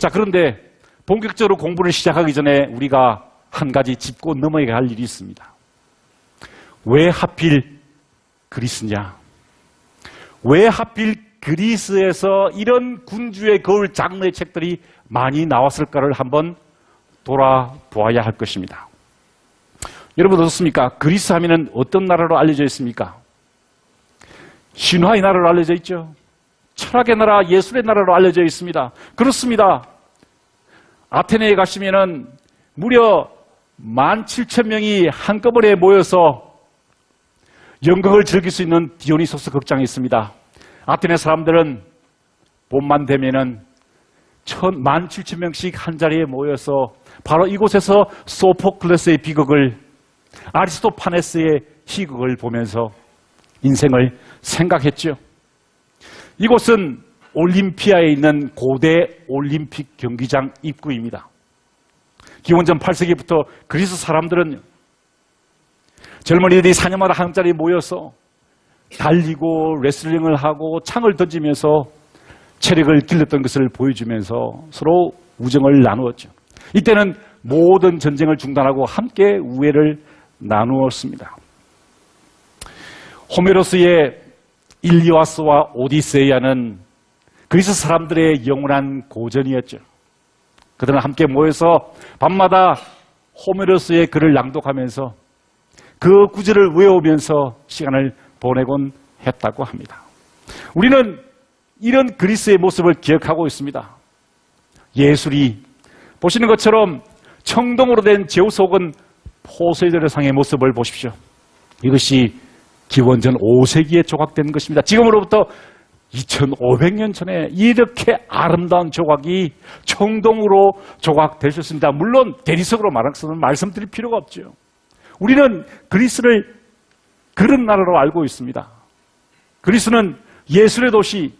자, 그런데 본격적으로 공부를 시작하기 전에 우리가 한 가지 짚고 넘어야 할 일이 있습니다. 왜 하필 그리스냐? 왜 하필 그리스에서 이런 군주의 거울 장르의 책들이 많이 나왔을까를 한번 돌아보아야 할 것입니다. 여러분 어떻습니까? 그리스 하면은 어떤 나라로 알려져 있습니까? 신화의 나라로 알려져 있죠. 철학의 나라, 예술의 나라로 알려져 있습니다. 그렇습니다. 아테네에 가시면은 무려 17,000명이 한꺼번에 모여서 연극을 즐길 수 있는 디오니소스 극장이 있습니다. 아테네 사람들은 봄만 되면은 17,000명씩 한 자리에 모여서 바로 이곳에서 소포클레스의 비극을, 아리스토파네스의 희극을 보면서 인생을 생각했죠. 이곳은 올림피아에 있는 고대 올림픽 경기장 입구입니다. 기원전 8세기부터 그리스 사람들은 젊은이들이 4년마다 한 자리에 모여서 달리고 레슬링을 하고 창을 던지면서 체력을 길렀던 것을 보여주면서 서로 우정을 나누었죠. 이때는 모든 전쟁을 중단하고 함께 우애를 나누었습니다. 호메로스의 일리아스와 오디세이아는 그리스 사람들의 영원한 고전이었죠. 그들은 함께 모여서 밤마다 호메로스의 글을 낭독하면서 그 구절을 외우면서 시간을 보내곤 했다고 합니다. 우리는 이런 그리스의 모습을 기억하고 있습니다. 예술이 보시는 것처럼 청동으로 된 제우스 혹은 포세이돈의 상의 모습을 보십시오. 이것이 기원전 5세기에 조각된 것입니다. 지금으로부터 2500년 전에 이렇게 아름다운 조각이 청동으로 조각될 수 있습니다. 물론 대리석으로 말씀드릴 필요가 없죠. 우리는 그리스를 그런 나라로 알고 있습니다. 그리스는 예술의 도시,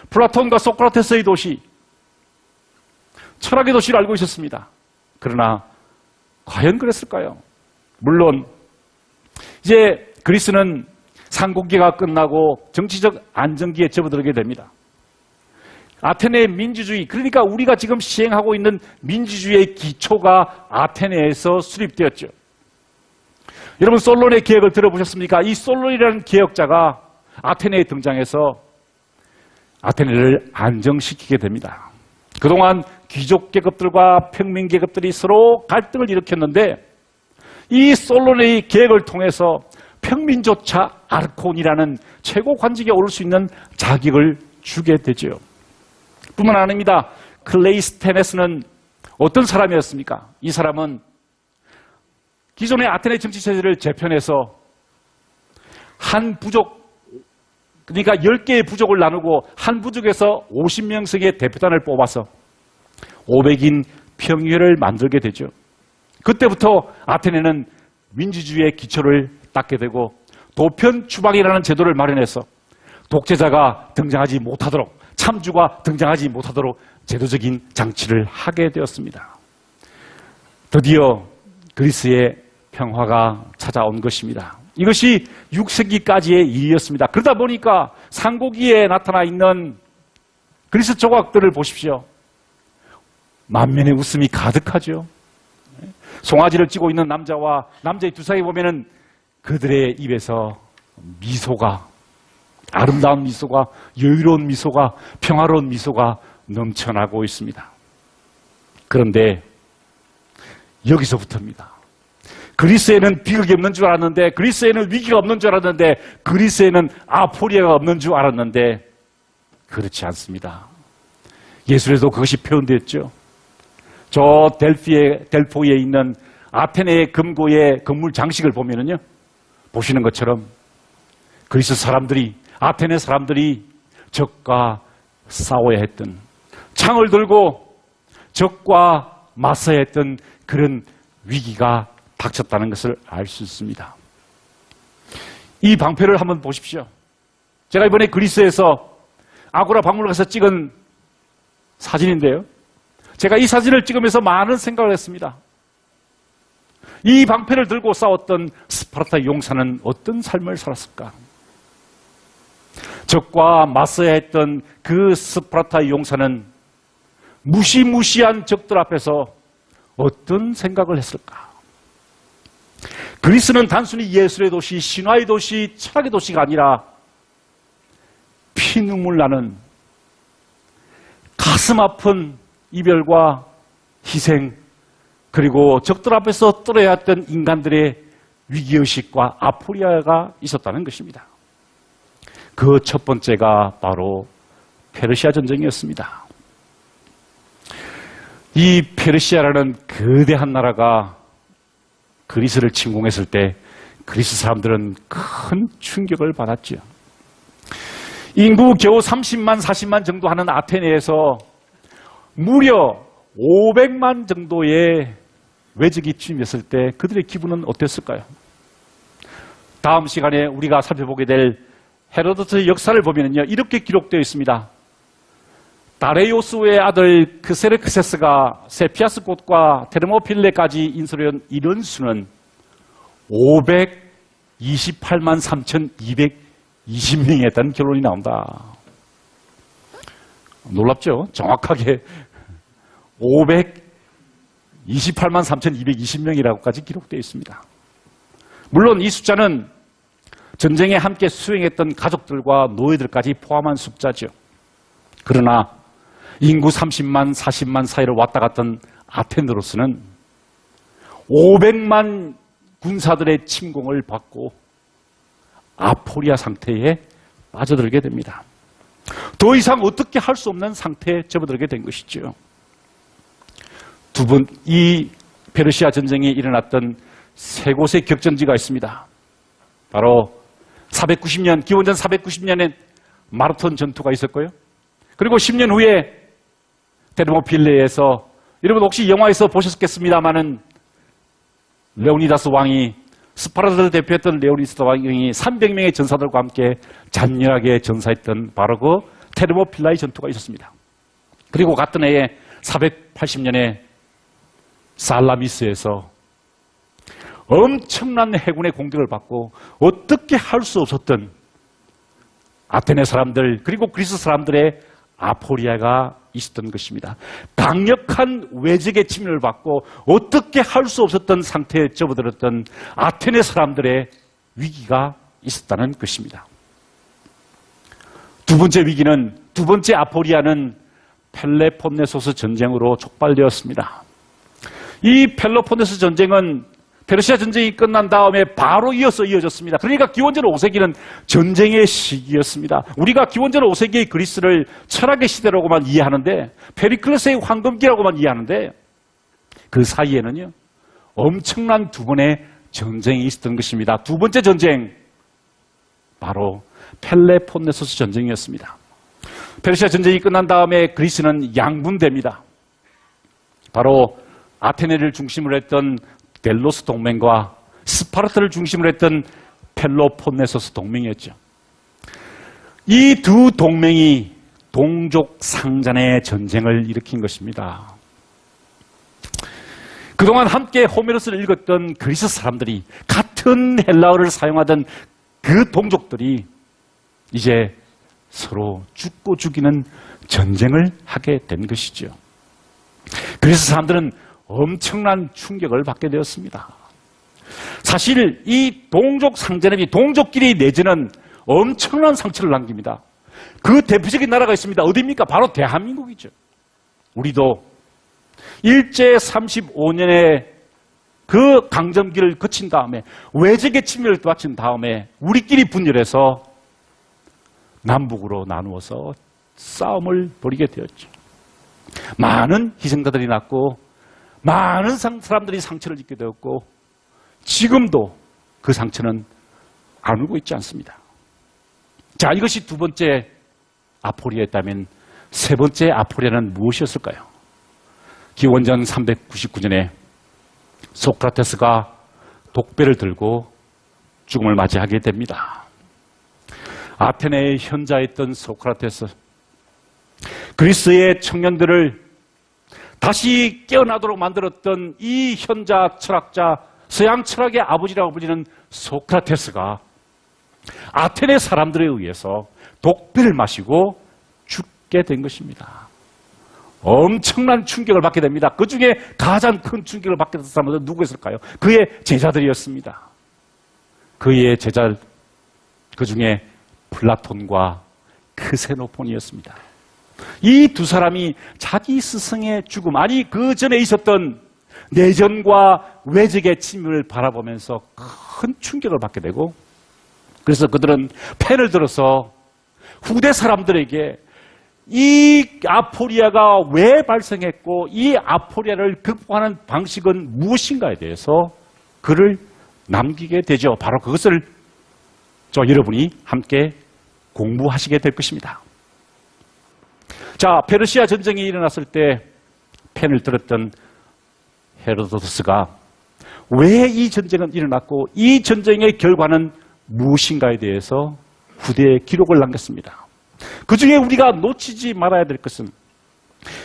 플라톤과 소크라테스의 도시, 철학의 도시를 알고 있었습니다. 그러나 과연 그랬을까요? 물론 이제 그리스는 상공기가 끝나고 정치적 안정기에 접어들게 됩니다. 아테네의 민주주의, 그러니까 우리가 지금 시행하고 있는 민주주의의 기초가 아테네에서 수립되었죠. 여러분 솔론의 개혁을 들어보셨습니까? 이 솔론이라는 개혁자가 아테네에 등장해서 아테네를 안정시키게 됩니다. 그동안 귀족 계급들과 평민 계급들이 서로 갈등을 일으켰는데 이 솔론의 개혁을 통해서 평민조차 아르콘이라는 최고 관직에 오를 수 있는 자격을 주게 되죠. 뿐만 아닙니다. 클레이스테네스는 어떤 사람이었습니까? 이 사람은 기존의 아테네 정치체제를 재편해서 한 부족, 그러니까 10개의 부족을 나누고 한 부족에서 50명씩의 대표단을 뽑아서 500인 평의회를 만들게 되죠. 그때부터 아테네는 민주주의의 기초를 닦게 되고 도편 추방이라는 제도를 마련해서 독재자가 등장하지 못하도록, 참주가 등장하지 못하도록 제도적인 장치를 하게 되었습니다. 드디어 그리스의 평화가 찾아온 것입니다. 이것이 6세기까지의 일이었습니다. 그러다 보니까 상고기에 나타나 있는 그리스 조각들을 보십시오. 만면의 웃음이 가득하죠. 송아지를 쥐고 있는 남자와 남자의 두 사이에 보면은 그들의 입에서 미소가, 아름다운 미소가, 여유로운 미소가, 평화로운 미소가 넘쳐나고 있습니다. 그런데 여기서부터입니다. 그리스에는 비극이 없는 줄 알았는데, 그리스에는 위기가 없는 줄 알았는데, 그리스에는 아포리아가 없는 줄 알았는데 그렇지 않습니다. 예술에도 그것이 표현됐죠. 저 델포이에 있는 아테네의 금고의 건물 장식을 보면은요, 보시는 것처럼 그리스 사람들이, 아테네 사람들이 적과 싸워야 했던, 창을 들고 적과 맞서야 했던 그런 위기가 닥쳤다는 것을 알 수 있습니다. 이 방패를 한번 보십시오. 제가 이번에 그리스에서 아고라 박물관에 가서 찍은 사진인데요. 제가 이 사진을 찍으면서 많은 생각을 했습니다. 이 방패를 들고 싸웠던 스파르타 용사는 어떤 삶을 살았을까? 적과 맞서야 했던 그 스파르타 용사는 무시무시한 적들 앞에서 어떤 생각을 했을까? 그리스는 단순히 예술의 도시, 신화의 도시, 철학의 도시가 아니라 피눈물 나는 가슴 아픈 이별과 희생, 그리고 적들 앞에서 떨어야 했던 인간들의 위기의식과 아포리아가 있었다는 것입니다. 그 첫 번째가 바로 페르시아 전쟁이었습니다. 이 페르시아라는 거대한 나라가 그리스를 침공했을 때 그리스 사람들은 큰 충격을 받았죠. 인구 겨우 30만, 40만 정도 하는 아테네에서 무려 500만 정도의 외적이 침입했을 때 그들의 기분은 어땠을까요? 다음 시간에 우리가 살펴보게 될 헤로도트의 역사를 보면요, 이렇게 기록되어 있습니다. 다레이오스의 아들 크세르크세스가 세피아스 곳과 테르모필레까지 인수한 인원수는 528만 3,220명이었다는 결론이 나온다. 놀랍죠? 정확하게 528만 3,220명이라고까지 기록되어 있습니다. 물론 이 숫자는 전쟁에 함께 수행했던 가족들과 노예들까지 포함한 숫자죠. 그러나 인구 30만, 40만 사이를 왔다 갔던 아테네로서는 500만 군사들의 침공을 받고 아포리아 상태에 빠져들게 됩니다. 더 이상 어떻게 할 수 없는 상태에 접어들게 된 것이죠. 이 페르시아 전쟁이 일어났던 세 곳의 격전지가 있습니다. 바로 490년, 기원전 490년엔 마라톤 전투가 있었고요. 그리고 10년 후에 테르모필레에서, 여러분 혹시 영화에서 보셨겠습니다마는 레오니다스 왕이, 스파르타를 대표했던 레오니다스 왕이 300명의 전사들과 함께 잔인하게 전사했던 바로 그 테르모필라의 전투가 있었습니다. 그리고 같은 해에 480년에 살라미스에서 엄청난 해군의 공격을 받고 어떻게 할 수 없었던 아테네 사람들, 그리고 그리스 사람들의 아포리아가 있었던 것입니다. 강력한 외적의 침입을 받고 어떻게 할 수 없었던 상태에 접어들었던 아테네 사람들의 위기가 있었다는 것입니다. 두 번째 위기는, 두 번째 아포리아는 펠레폰네소스 전쟁으로 촉발되었습니다. 이 펠로폰네소 전쟁은 페르시아 전쟁이 끝난 다음에 바로 이어졌습니다. 그러니까 기원전 5세기는 전쟁의 시기였습니다. 우리가 기원전 5세기의 그리스를 철학의 시대라고만 이해하는데, 페리클레스의 황금기라고만 이해하는데, 그 사이에는요 엄청난 두 번의 전쟁이 있었던 것입니다. 두 번째 전쟁, 바로 펠레폰네소스 전쟁이었습니다. 페르시아 전쟁이 끝난 다음에 그리스는 양분됩니다. 바로 아테네를 중심으로 했던 델로스 동맹과 스파르타를 중심으로 했던 펠로폰네소스 동맹이었죠. 이 두 동맹이 동족 상잔의 전쟁을 일으킨 것입니다. 그동안 함께 호메로스를 읽었던 그리스 사람들이, 같은 헬라어를 사용하던 그 동족들이 이제 서로 죽고 죽이는 전쟁을 하게 된 것이죠. 그리스 사람들은 엄청난 충격을 받게 되었습니다. 사실 이 동족 상전협이, 동족끼리 내지는 엄청난 상처를 남깁니다. 그 대표적인 나라가 있습니다. 어디입니까? 바로 대한민국이죠. 우리도 일제 35년의 그 강점기를 거친 다음에, 외적의 침략을 받친 다음에 우리끼리 분열해서 남북으로 나누어서 싸움을 벌이게 되었죠. 많은 희생자들이 났고 많은 사람들이 상처를 입게 되었고, 지금도 그 상처는 안 울고 있지 않습니다. 자, 이것이 두 번째 아포리아였다면 세 번째 아포리아는 무엇이었을까요? 기원전 399년에 소크라테스가 독배를 들고 죽음을 맞이하게 됩니다. 아테네의 현자였던 소크라테스, 그리스의 청년들을 다시 깨어나도록 만들었던 이 현자 철학자, 서양 철학의 아버지라고 불리는 소크라테스가 아테네 사람들에 의해서 독배를 마시고 죽게 된 것입니다. 엄청난 충격을 받게 됩니다. 그 중에 가장 큰 충격을 받게 된 사람은 누구였을까요? 그의 제자들이었습니다. 그의 제자, 그 중에 플라톤과 크세노폰이었습니다. 이 두 사람이 자기 스승의 죽음, 아니 그 전에 있었던 내전과 외적의 침입을 바라보면서 큰 충격을 받게 되고, 그래서 그들은 펜을 들어서 후대 사람들에게 이 아포리아가 왜 발생했고 이 아포리아를 극복하는 방식은 무엇인가에 대해서 글을 남기게 되죠. 바로 그것을 여러분이 함께 공부하시게 될 것입니다. 자, 페르시아 전쟁이 일어났을 때 펜을 들었던 헤로도토스가 왜 이 전쟁은 일어났고 이 전쟁의 결과는 무엇인가에 대해서 후대에 기록을 남겼습니다. 그 중에 우리가 놓치지 말아야 될 것은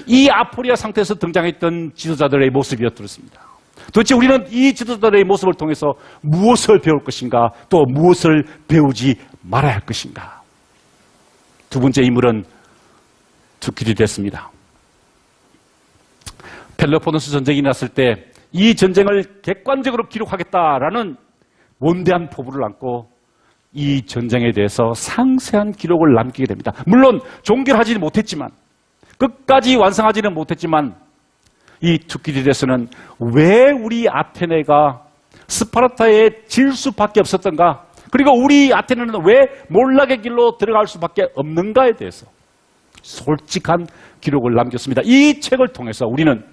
이 아포리아 상태에서 등장했던 지도자들의 모습이었습니다. 도대체 우리는 이 지도자들의 모습을 통해서 무엇을 배울 것인가, 또 무엇을 배우지 말아야 할 것인가. 두 번째 인물은 투키디데스입니다. 펠로포네소 전쟁이 일어났을 때 이 전쟁을 객관적으로 기록하겠다라는 원대한 포부를 안고 이 전쟁에 대해서 상세한 기록을 남기게 됩니다. 물론 종결하지는 못했지만, 끝까지 완성하지는 못했지만, 이 투키디데스는 왜 우리 아테네가 스파르타에 질 수밖에 없었던가, 그리고 우리 아테네는 왜 몰락의 길로 들어갈 수밖에 없는가에 대해서 솔직한 기록을 남겼습니다. 이 책을 통해서 우리는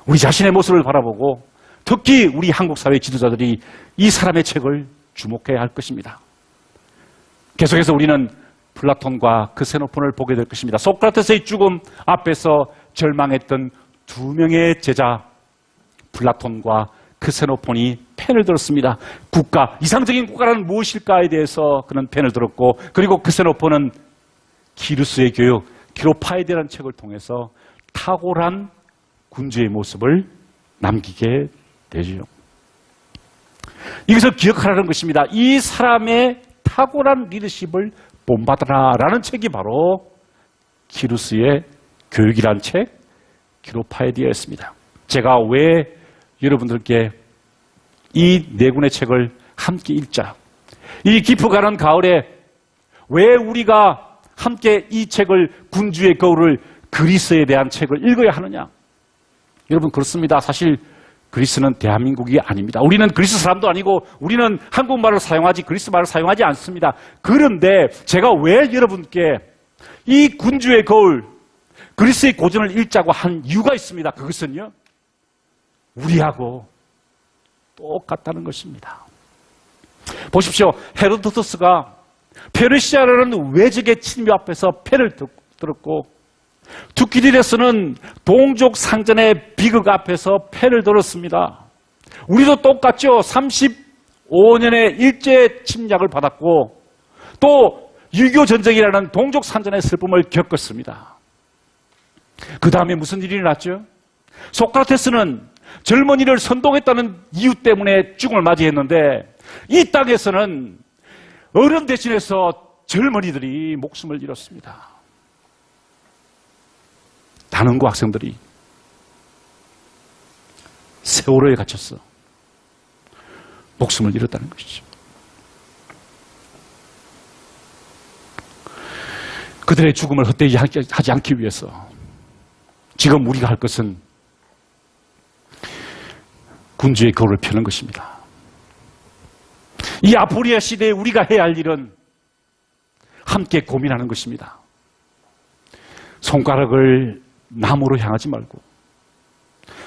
우리 자신의 모습을 바라보고, 특히 우리 한국 사회 지도자들이 이 사람의 책을 주목해야 할 것입니다. 계속해서 우리는 플라톤과 크세노폰을 보게 될 것입니다. 소크라테스의 죽음 앞에서 절망했던 두 명의 제자 플라톤과 크세노폰이 펜을 들었습니다. 국가, 이상적인 국가란 무엇일까에 대해서 그는 펜을 들었고, 그리고 크세노폰은 기루스의 교육, 기로파이데라는 책을 통해서 탁월한 군주의 모습을 남기게 되죠. 이것을 기억하라는 것입니다. 이 사람의 탁월한 리더십을 본받아라라는 책이 바로 기루스의 교육이라는 책, 기로파이디아였습니다. 제가 왜 여러분들께 이 네 권의 책을 함께 읽자, 이 깊어가는 가을에 왜 우리가 함께 이 책을, 군주의 거울을, 그리스에 대한 책을 읽어야 하느냐? 여러분, 그렇습니다. 사실 그리스는 대한민국이 아닙니다. 우리는 그리스 사람도 아니고 우리는 한국말을 사용하지 그리스 말을 사용하지 않습니다. 그런데 제가 왜 여러분께 이 군주의 거울, 그리스의 고전을 읽자고 한 이유가 있습니다. 그것은요, 우리하고 똑같다는 것입니다. 보십시오. 헤로도토스가 페르시아라는 외적의 침입 앞에서 패를 들었고, 투키디데스는 동족 상전의 비극 앞에서 패를 들었습니다. 우리도 똑같죠. 35년의 일제 침략을 받았고, 또 6.25 전쟁이라는 동족 상전의 슬픔을 겪었습니다. 그 다음에 무슨 일이 일어났죠? 소크라테스는 젊은이를 선동했다는 이유 때문에 죽음을 맞이했는데, 이 땅에서는 어른 대신해서 젊은이들이 목숨을 잃었습니다. 단원고 학생들이 세월호에 갇혀서 목숨을 잃었다는 것이죠. 그들의 죽음을 헛되이 하지 않기 위해서 지금 우리가 할 것은 군주의 거울을 펴는 것입니다. 이 아포리아 시대에 우리가 해야 할 일은 함께 고민하는 것입니다. 손가락을 남으로 향하지 말고,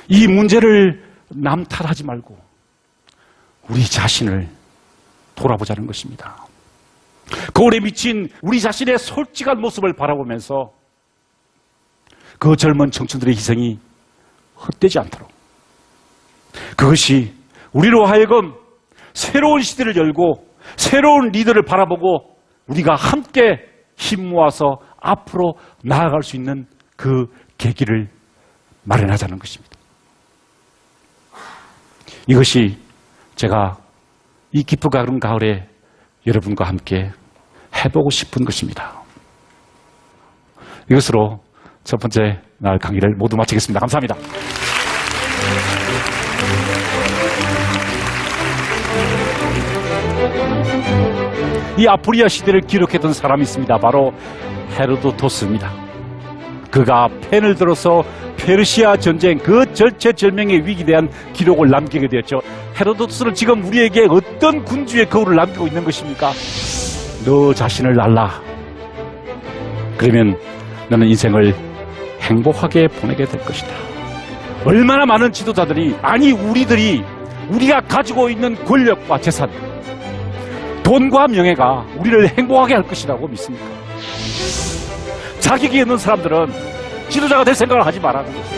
이 문제를 남 탓하지 말고 우리 자신을 돌아보자는 것입니다. 거울에 비친 우리 자신의 솔직한 모습을 바라보면서 그 젊은 청춘들의 희생이 헛되지 않도록, 그것이 우리로 하여금 새로운 시대를 열고 새로운 리더를 바라보고 우리가 함께 힘 모아서 앞으로 나아갈 수 있는 그 계기를 마련하자는 것입니다. 이것이 제가 이 깊어가는 가을에 여러분과 함께 해보고 싶은 것입니다. 이것으로 첫 번째 날 강의를 모두 마치겠습니다. 감사합니다. 이 아프리아 시대를 기록했던 사람이 있습니다. 바로 헤로도토스입니다. 그가 펜을 들어서 페르시아 전쟁 그 절체절명의 위기에 대한 기록을 남기게 되었죠. 헤로도토스는 지금 우리에게 어떤 군주의 거울을 남기고 있는 것입니까? 너 자신을 알라. 그러면 너는 인생을 행복하게 보내게 될 것이다. 얼마나 많은 지도자들이, 아니 우리가 가지고 있는 권력과 재산, 돈과 명예가 우리를 행복하게 할 것이라고 믿습니까? 자격이 있는 사람들은 지도자가 될 생각을 하지 말라는 거죠.